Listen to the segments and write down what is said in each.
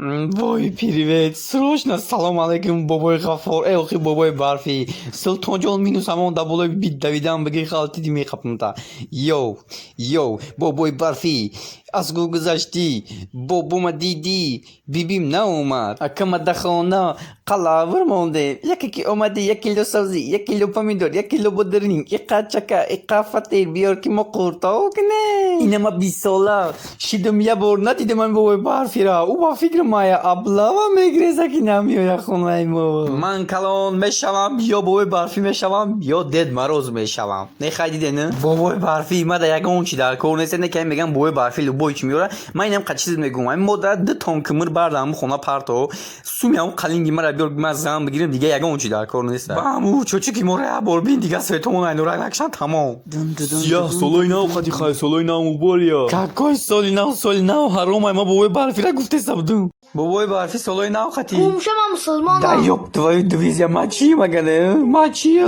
Ой, привет, срочно, салом алейкум, бобой Ғафор, элхи бобой Барфи, Султонҷон минус ҳамон даболои Давидан бигӣ халтиди мехапнта. Йоу, бобой Барфи, аз гул гузашти, бобома диди, бибим наомад, акама да хона қалавр монде, яке ки омади, 1 кило сабзи, 1 кило помидор, 1 кило бодирнинг, иқа чака, иқа фатир, биёр ки мо қуртоқ не. Инама 20 сола, шидам я бор надидам ами бобой Барфира, ӯ ба фикр мая аблава мегреза ки намеояд хонаи мо. Ман калон мешавам, ё бобой Барфи мешавам, ё Дед Мороз мешавам. Нехайдиде не? Бобой Барфи мада ягон чи дар кор нест, не ки мегам бобой Барфи любой чи меёра. Ман инам қачиз мегум. Ами модар 2 тон кимир бардам хона парто. Сумям қалинги мара биёр мазам бигирем дига ягон чи дар кор нест. Баму чочи ки мора бор бин дига светон айнора накшан тамом. Сиях солои нав хати хай солои нав мубория. Какой соли нав ҳаром ай ма бобой Барфира гуфтеста будум. Бобой Барфи солои нав хати. Кумшама мусулмон. Да ёб твою дивизия мачи магане? Мачи.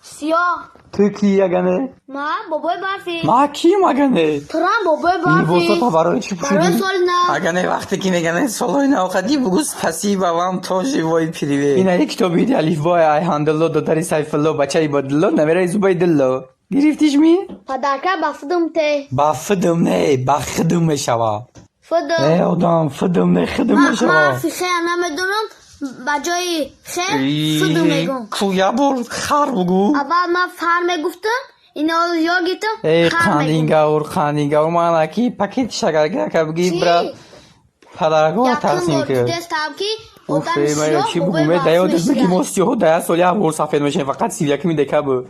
Сиёҳ. Ту ки ягане? Ма бобой Барфи. Ма ки магане? Турам бобой Либоса Барфи. барои чӣ Барои пушидӣ? соли нав. Агане вақте ки мегане солои навқадӣ бугӯ спасибо вам то живой привет. Ина китоби алифбои Айҳандулло додари Сайфулло бачаи Бодилло навераи Зубайдулло. Гирифтиш ми? Падарка ба фидум те. Ба фидум не, ба хидум мешава. Фидум. Одам фидум не хидум Ма мешава. ҳарфи хер намедонам. Ба ҷои хер фидум мегӯм. Ку я бор хар бугӯ. Аввал ман фар мегуфтам. Ина ё гитам. қандингавр мана ки пакети шакарка бигӣ бра падаргоҳ тақсим кирд. дестам ки Уфе мая чӣ бугуме даёдаш бигӣ мо 32 да соли ҳабор сафед мешавем фақат 31 дека бу.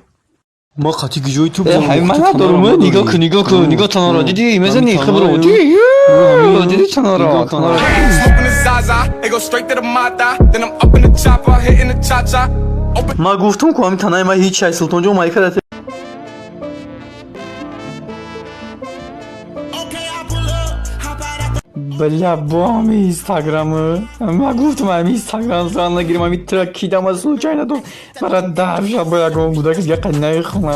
Ма қати гиҷои ту Ман надорум нигоҳ кун нигоҳ таноро диди мезани хибро диди таноро Smoking the Zaza, it go straight to the Mata. Then I'm up in the chopper, hitting the cha-cha. Open ма гуфтум ку ҳамин танаи ма ҳеҷ чай Султонҷон майкадате бля бо ҳами инстаграмы ма гуфтум ҳами инстаграм зан нагирем ҳами тракидама случайно то бара дарша бо ягон гудак дига қад наихона